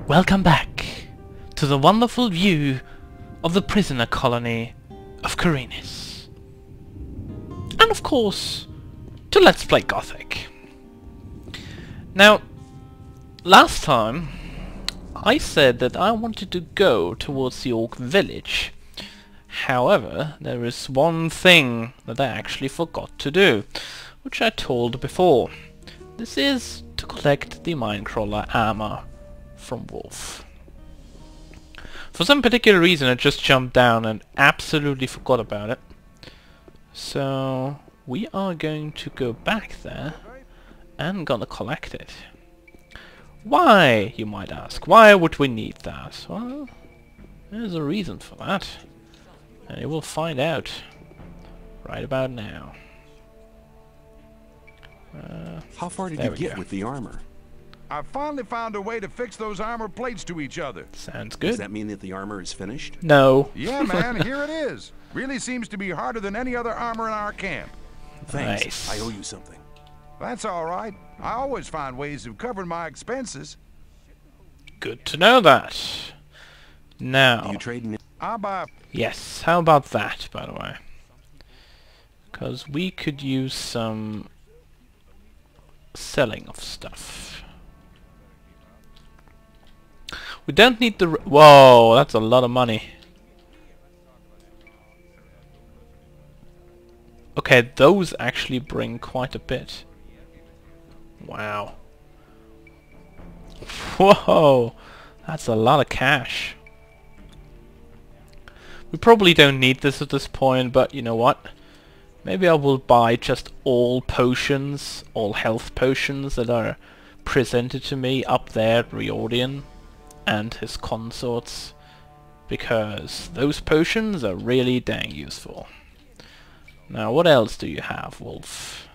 Welcome back to the wonderful view of the prisoner colony of Korinis. And of course, to Let's Play Gothic. Now, last time I said that I wanted to go towards the Orc village. However, there is one thing that I actually forgot to do, which I told before. This is to collect the Minecrawler armor from Wolf. For some particular reason I just jumped down and absolutely forgot about it. So we are going to go back there and gonna collect it. Why, you might ask? Why would we need that? Well, there's a reason for that. And you will find out right about now. How far did you get with the armor? I finally found a way to fix those armor plates to each other. Sounds good. Does that mean that the armor is finished? No. Yeah, man, here it is. Really seems to be harder than any other armor in our camp. Thanks. Nice. I owe you something. That's all right. I always find ways of covering my expenses. Good to know that. Now, Do you trade in? I buy... yes, how about that, by the way? Because we could use some selling of stuff. We don't need the... whoa, that's a lot of money. Okay, those actually bring quite a bit. Wow. Whoa, that's a lot of cash. We probably don't need this at this point, but you know what? Maybe I will buy just all potions, all health potions that are presented to me up there at Riordan and his consorts, because those potions are really dang useful. Now, what else do you have, Wolf?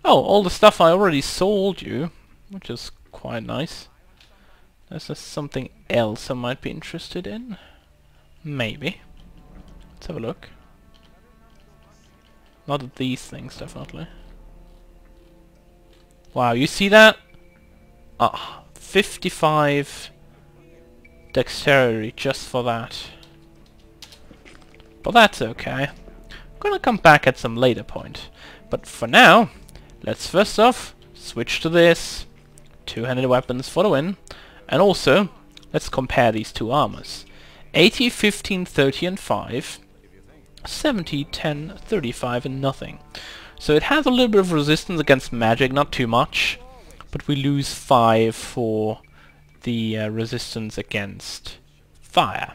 Oh, all the stuff I already sold you, which is quite nice. Is there something else I might be interested in? Maybe. Let's have a look. Not at these things, definitely. Wow, you see that? Ah, 55 dexterity just for that. But that's okay. I'm gonna come back at some later point. But for now, let's first off switch to this. Two-handed weapons for the win. And also, let's compare these two armors. 80, 15, 30 and 5. 70, 10, 35 and nothing. So it has a little bit of resistance against magic, not too much. But we lose 5 for the resistance against fire.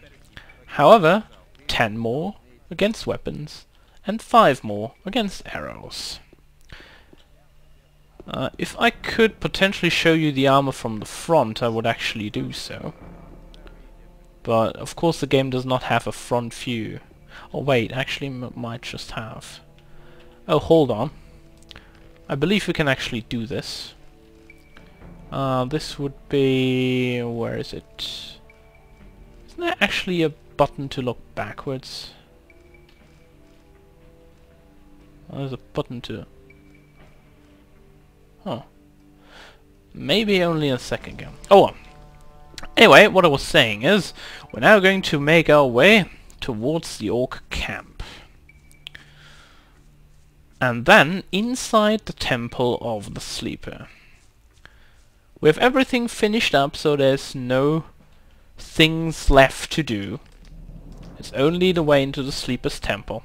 However, 10 more against weapons and 5 more against arrows. If I could potentially show you the armor from the front, I would actually do so. But of course the game does not have a front view. Oh wait, actually might just have. Oh, hold on. I believe we can actually do this. This would be... where is it? Isn't there actually a button to look backwards? Oh, there's a button to... oh. Maybe only a second ago. Oh well. Anyway, what I was saying is, we're now going to make our way towards the Orc camp. And then, inside the Temple of the Sleeper. We have everything finished up, so there's no things left to do. It's only the way into the Sleeper's Temple.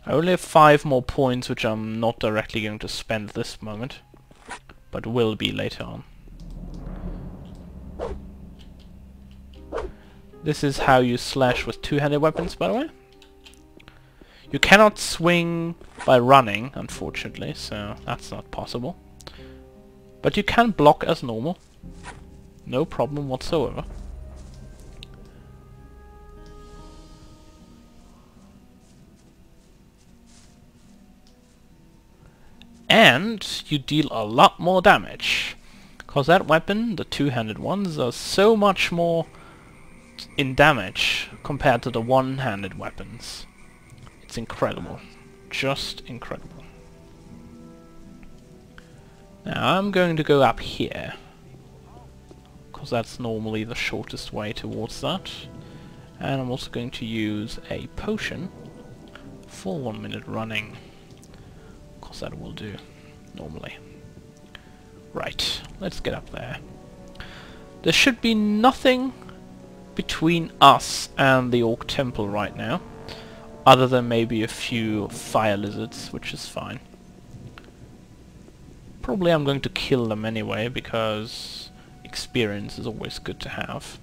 I only have 5 more points, which I'm not directly going to spend at this moment, but will be later on. This is how you slash with two-handed weapons, by the way. You cannot swing by running, unfortunately, so that's not possible. But you can block as normal. No problem whatsoever. And you deal a lot more damage. Because that weapon, the two-handed ones, are so much more in damage compared to the one-handed weapons. It's incredible. Just incredible. Now I'm going to go up here. because that's normally the shortest way towards that. And I'm also going to use a potion for 1 minute running, because that will do normally. Right, let's get up there. There should be nothing between us and the Orc Temple right now, other than maybe a few fire lizards, which is fine. Probably I'm going to kill them anyway, because experience is always good to have.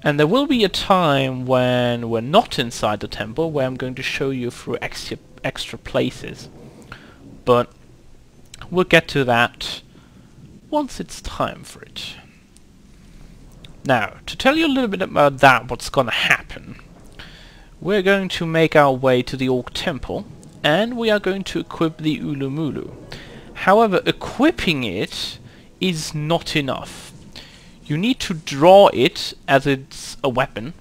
And there will be a time when we're not inside the temple, where I'm going to show you through extra places. But we'll get to that once it's time for it. Now, to tell you a little bit about that, what's gonna happen, we're going to make our way to the Orc Temple, and we are going to equip the Ulumulu. However, equipping it is not enough. You need to draw it as it's a weapon,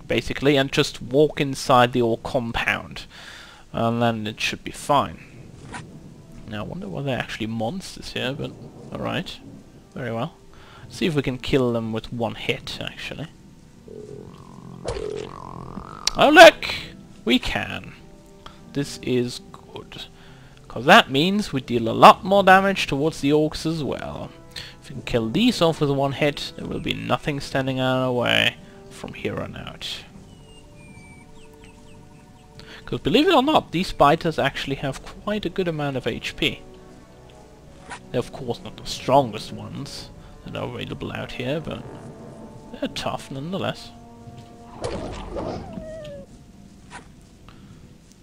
basically, and just walk inside the Orc compound, and then it should be fine. Now, I wonder whether they're actually monsters here, but alright, very well. See if we can kill them with one hit, actually. Oh look! We can. This is good, because that means we deal a lot more damage towards the orcs as well. If we can kill these off with one hit, there will be nothing standing in our way from here on out. Because believe it or not, these biters actually have quite a good amount of HP. They're of course not the strongest ones that are available out here, but they're tough nonetheless.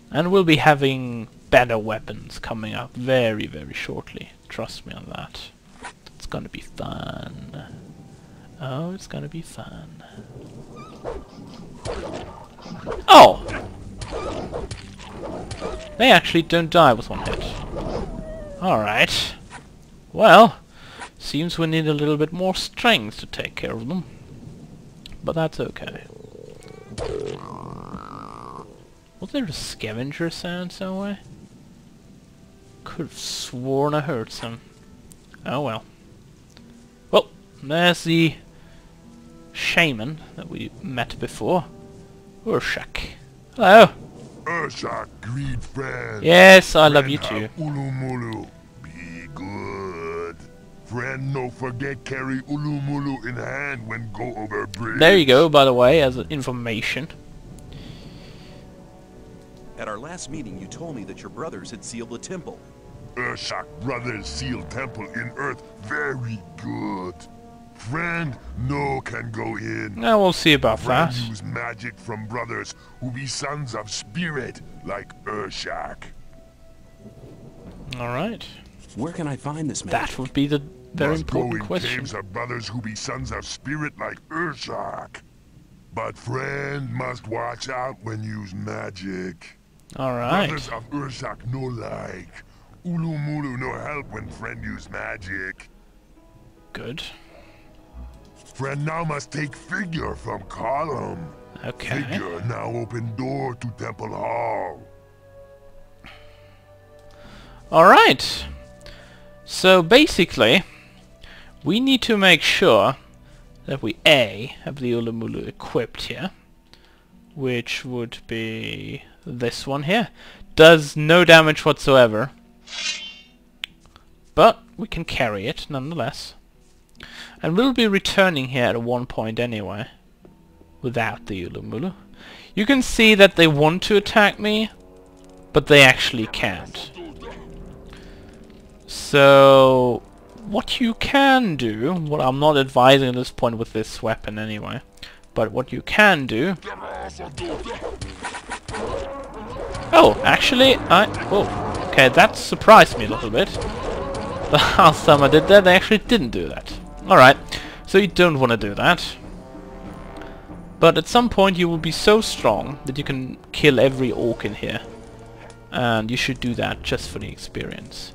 And we'll be having better weapons coming up very, very shortly. Trust me on that. It's gonna be fun. Oh, it's gonna be fun. Oh! They actually don't die with one hit. Alright. Well, seems we need a little bit more strength to take care of them. But that's okay. Was there a scavenger sound somewhere? Could have sworn I heard some. Oh well. Well, there's the shaman that we met before. Urshak. Hello. Urshak, greed friend. Yes, I love you too. Ulumulu, be good. Friend, no forget carry Ulumulu in hand when go over bridge. There you go, by the way, as information. At our last meeting, you told me that your brothers had sealed the temple. Urshak brothers seal temple in earth very good. Friend, no can go in. Now we'll see about Friend that. use magic from brothers who be sons of spirit like Urshak. Alright. Where can I find this man? That would be the very Must go important in question. caves of brothers who be sons of spirit like Urshak. But friend must watch out when use magic. Alright. Brothers of Urshak no like. Ulumulu no help when friend use magic. Good. Friend now must take figure from column. Okay. Figure now open door to temple hall. Alright. So basically, we need to make sure that we A, have the Ulumulu equipped here, which would be this one here. Does no damage whatsoever, but we can carry it nonetheless. And we'll be returning here at one point anyway, without the Ulumulu. You can see that they want to attack me, but they actually can't. So, what you can do, what I'm not advising at this point with this weapon anyway, but what you can do... Oh, actually, oh, okay, that surprised me a little bit. The last time I did that, they actually didn't do that. Alright, so you don't want to do that. But at some point you will be so strong that you can kill every orc in here. And you should do that just for the experience.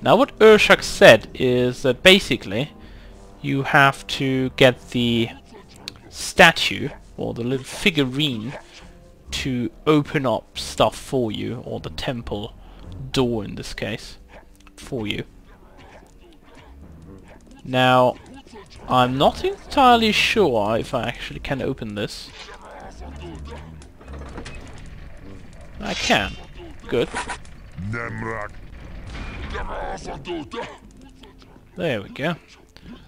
Now what Urshak said is that basically you have to get the statue, or the little figurine, to open up stuff for you, or the temple door in this case, for you. Now, I'm not entirely sure if I actually can open this. I can. Good. Nemrak. There we go.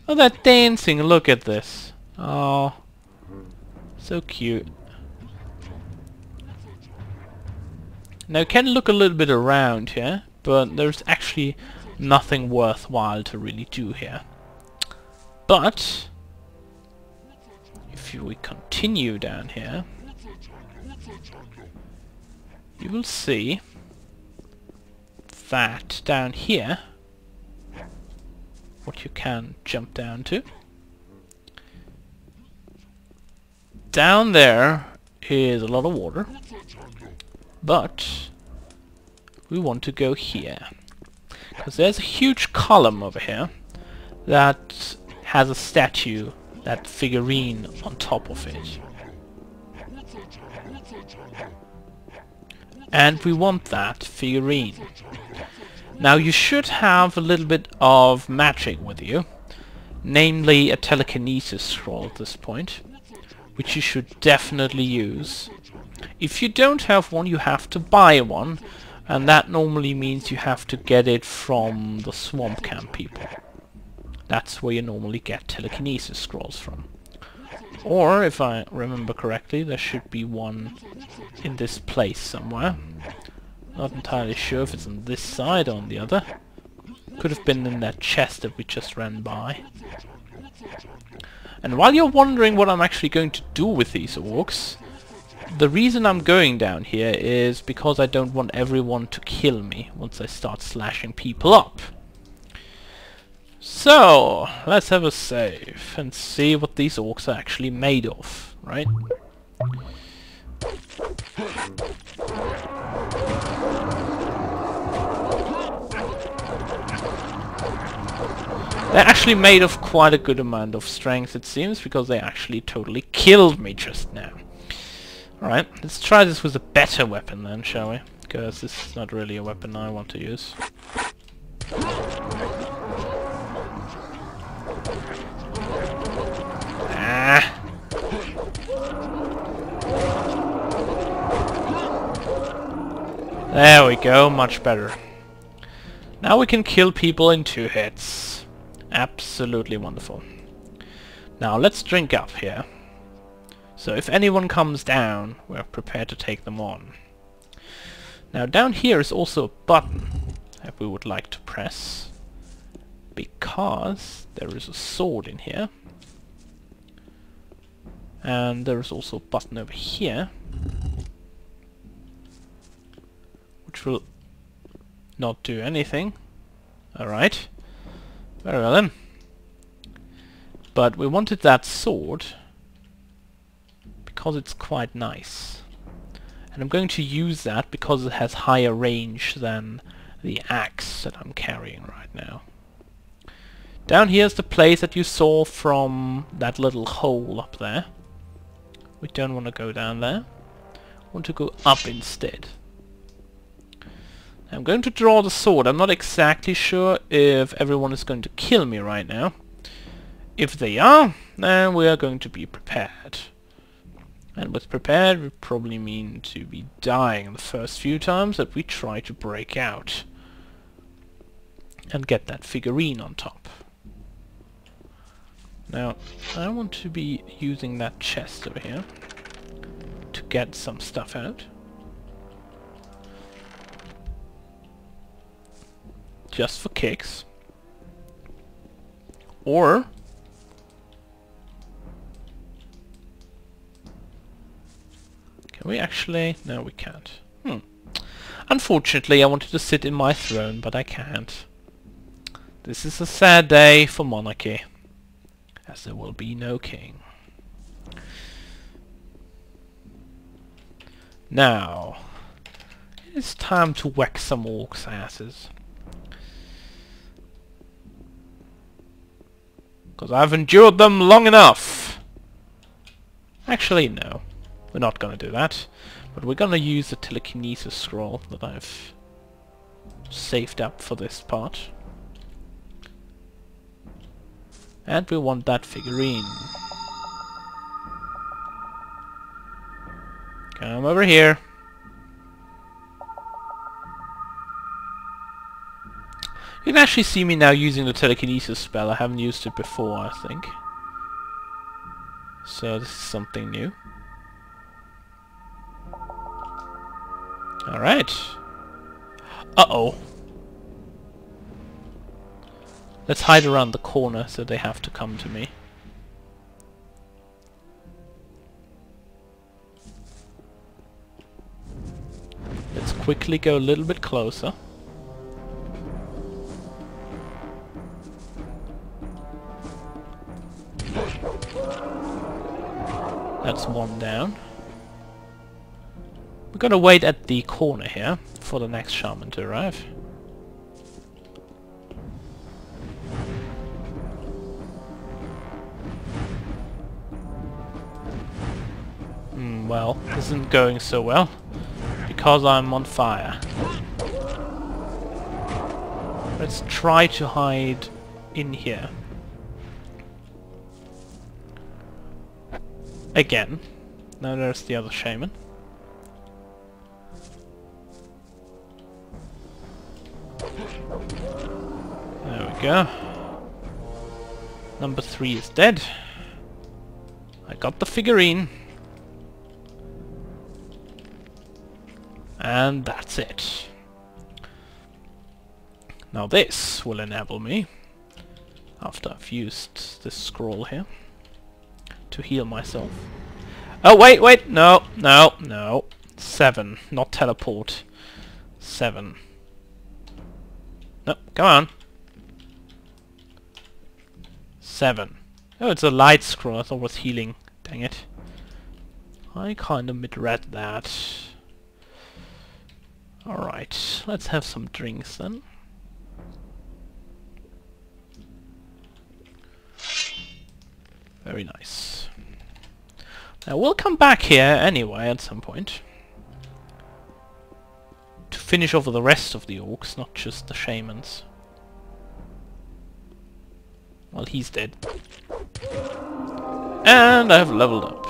Oh, they're dancing. Look at this. Oh, so cute. Now, you can look a little bit around here, but there's actually nothing worthwhile to really do here. But if we continue down here, you will see that down here, what you can jump down to. Down there is a lot of water, but we want to go here, because there's a huge column over here that has a statue, that figurine on top of it. And we want that figurine. Now you should have a little bit of magic with you, namely a telekinesis scroll at this point, which you should definitely use. If you don't have one, you have to buy one, and that normally means you have to get it from the swamp camp people. That's where you normally get telekinesis scrolls from. Or, if I remember correctly, there should be one in this place somewhere. Not entirely sure if it's on this side or on the other. Could have been in that chest that we just ran by. And while you're wondering what I'm actually going to do with these orcs, the reason I'm going down here is because I don't want everyone to kill me once I start slashing people up. So, let's have a save and see what these orcs are actually made of, right? They're actually made of quite a good amount of strength, it seems, because they actually totally killed me just now. Alright, let's try this with a better weapon then, shall we? Because this is not really a weapon I want to use. Ah! There we go, much better. Now we can kill people in 2 hits. Absolutely wonderful. Now let's drink up here. So if anyone comes down, we're prepared to take them on. Now down here is also a button that we would like to press, because there is a sword in here. And there is also a button over here, which will not do anything. Alright. Very well then. But we wanted that sword because it's quite nice. And I'm going to use that because it has higher range than the axe that I'm carrying right now. Down here's the place that you saw from that little hole up there. We don't want to go down there. We want to go up instead. I'm going to draw the sword. I'm not exactly sure if everyone is going to kill me right now. If they are, then we are going to be prepared. And with prepared, we probably mean to be dying the first few times that we try to break out. And get that figurine on top. Now, I want to be using that chest over here to get some stuff out. Just for kicks. Or can we actually? No, we can't. Unfortunately, I wanted to sit in my throne, but I can't. This is a sad day for monarchy, as there will be no king. Now, it's time to whack some orcs' asses. Because I've endured them long enough. Actually, no. We're not going to do that. But we're going to use the telekinesis scroll that I've saved up for this part. And we want that figurine. Come over here. You can actually see me now using the telekinesis spell. I haven't used it before, I think. So this is something new. Alright. Uh-oh. Let's hide around the corner so they have to come to me. Let's quickly go a little bit closer. That's one down. We're gonna wait at the corner here for the next shaman to arrive. Well, this isn't going so well because I'm on fire. Let's try to hide in here. Again. Now there's the other shaman. There we go. Number 3 is dead. I got the figurine. And that's it. Now this will enable me, after I've used this scroll here, to heal myself. Oh wait, no. 7, not teleport. 7. No, come on. 7. Oh, it's a light scroll. I thought it was healing. Dang it. I kind of misread that. Alright, let's have some drinks then. Very nice. Now we'll come back here anyway at some point. To finish off the rest of the orcs, not just the shamans. Well, he's dead. And I've leveled up.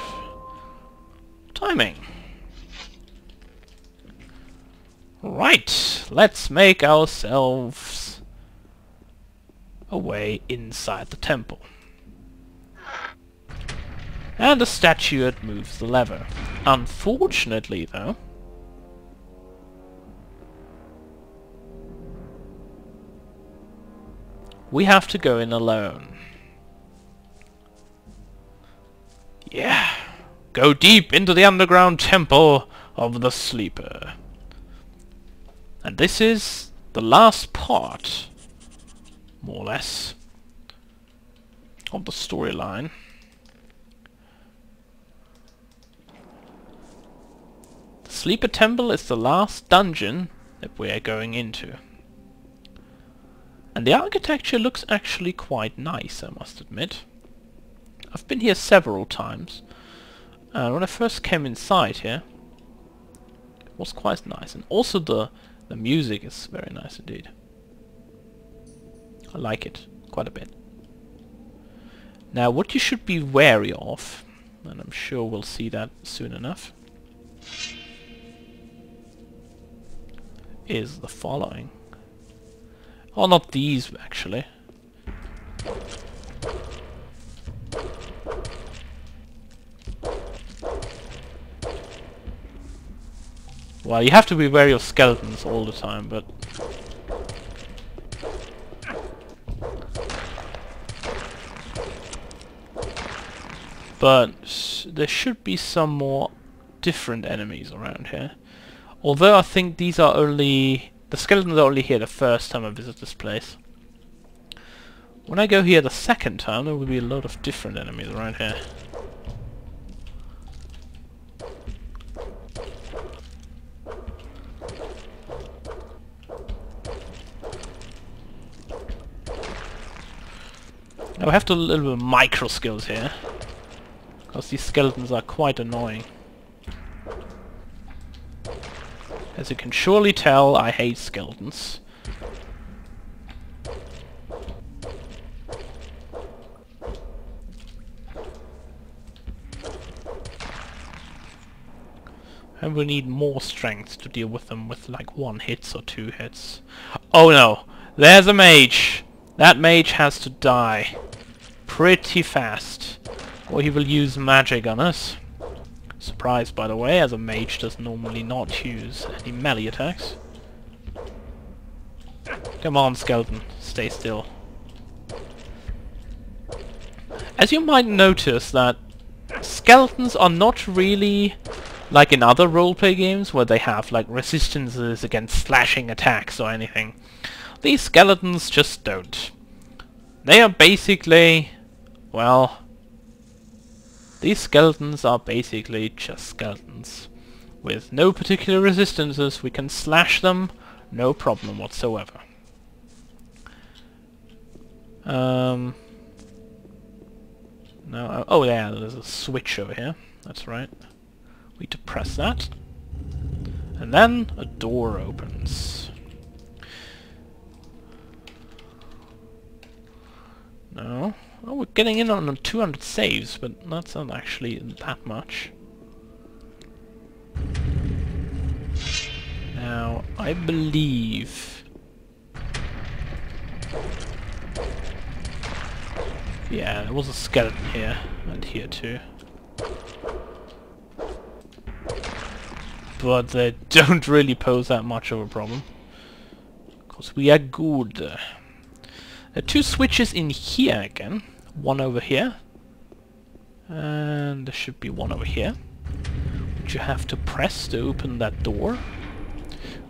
Timing. Right, let's make ourselves a way inside the temple. And the statuette moves the lever. Unfortunately, though, we have to go in alone. Yeah, go deep into the underground temple of the Sleeper. And this is the last part, more or less, of the storyline. The Sleeper Temple is the last dungeon that we are going into. And the architecture looks actually quite nice, I must admit. I've been here several times. And when I first came inside here, it was quite nice. And also the music is very nice indeed. I like it quite a bit. Now what you should be wary of, and I'm sure we'll see that soon enough, is the following. Oh, not these actually. Well, you have to be wary of skeletons all the time, but... there should be some more different enemies around here. Although I think these are only... the skeletons are only here the first time I visit this place. When I go here the second time, there will be a lot of different enemies around here. Now I have to do a little bit of micro skills here, because these skeletons are quite annoying. As you can surely tell, I hate skeletons. And we need more strength to deal with them with like 1 hit or 2 hits. Oh no! There's a mage! That mage has to die pretty fast, or he will use magic on us. Surprise, by the way, as a mage does normally not use any melee attacks. Come on, skeleton, stay still. As you might notice that skeletons are not really like in other roleplay games where they have like resistances against slashing attacks or anything. These skeletons just don't. They are basically, well, these skeletons are basically just skeletons. With no particular resistances, we can slash them, no problem whatsoever. No, oh yeah, there's a switch over here. That's right. We need to press that. And then a door opens. No. Oh, we're getting in on 200 saves, but that's not actually that much. Now, I believe... yeah, there was a skeleton here, and here too. But they don't really pose that much of a problem. Because we are good. There are 2 switches in here again. One over here. And there should be one over here. Which you have to press to open that door.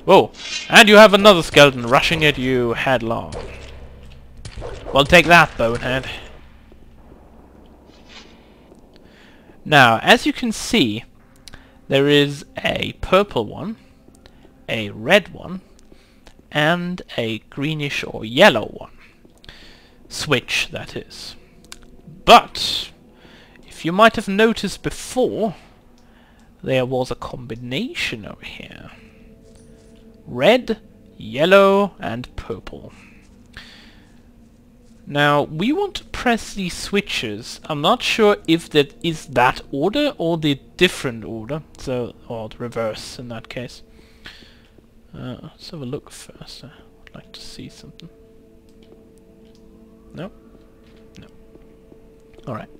Whoa! And you have another skeleton rushing at you headlong. Well, take that, bonehead. Now, as you can see, there is a purple one, a red one, and a greenish or yellow one. Switch, that is. But, if you might have noticed before, there was a combination over here. Red, yellow, and purple. Now, we want to press these switches. I'm not sure if that is that order or the different order, so, or the reverse in that case. Let's have a look first. I'd like to see something. No? No. Alright.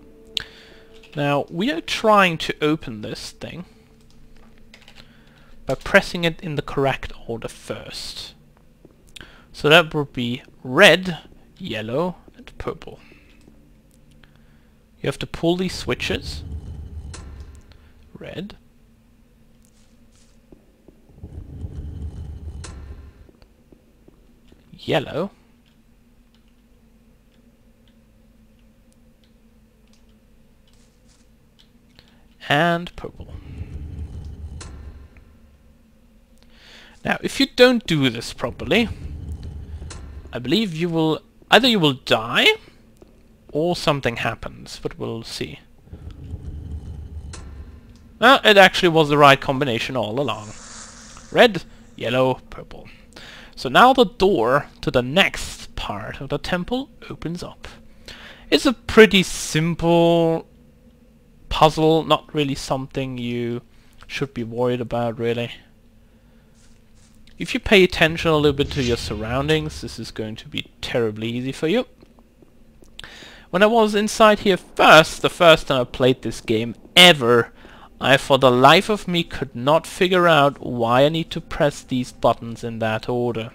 Now, we are trying to open this thing by pressing it in the correct order first. So that would be red, yellow, and purple. You have to pull these switches. Red. Yellow. And purple. Now, if you don't do this properly, I believe you will either you will die or something happens, but we'll see. It actually was the right combination all along. Red, yellow, purple. So now the door to the next part of the temple opens up. It's a pretty simple puzzle, not really something you should be worried about, really. If you pay attention a little bit to your surroundings, this is going to be terribly easy for you. When I was inside here first, the first time I played this game ever, I for the life of me could not figure out why I need to press these buttons in that order.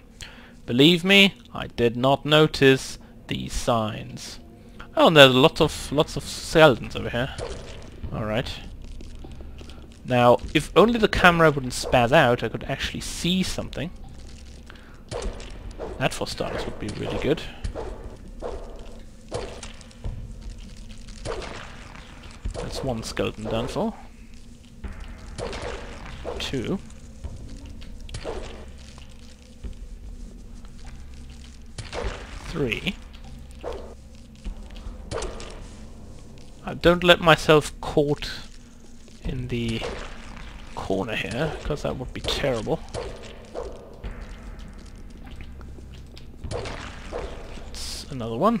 Believe me, I did not notice these signs. Oh, and there's lots of skeletons over here. Alright. Now, if only the camera wouldn't spaz out, I could actually see something. That, for starters, would be really good. That's one skeleton done for. 2. 3. Don't let myself caught in the corner here, because that would be terrible. That's another one.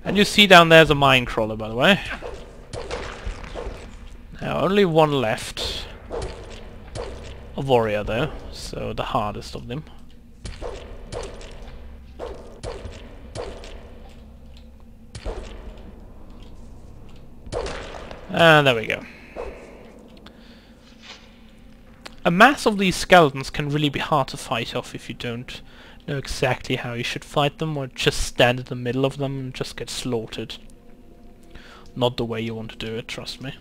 And you see down there's a mine crawler, by the way. Now, only one left. A warrior, though, so the hardest of them. And there we go. A mass of these skeletons can really be hard to fight off if you don't know exactly how you should fight them, or just stand in the middle of them and just get slaughtered. Not the way you want to do it, trust me.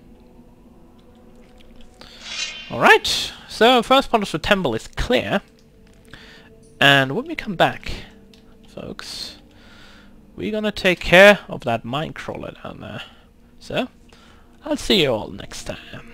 Alright, so first part of the temple is clear. And when we come back, folks, we're gonna take care of that mine crawler down there. So, I'll see you all next time.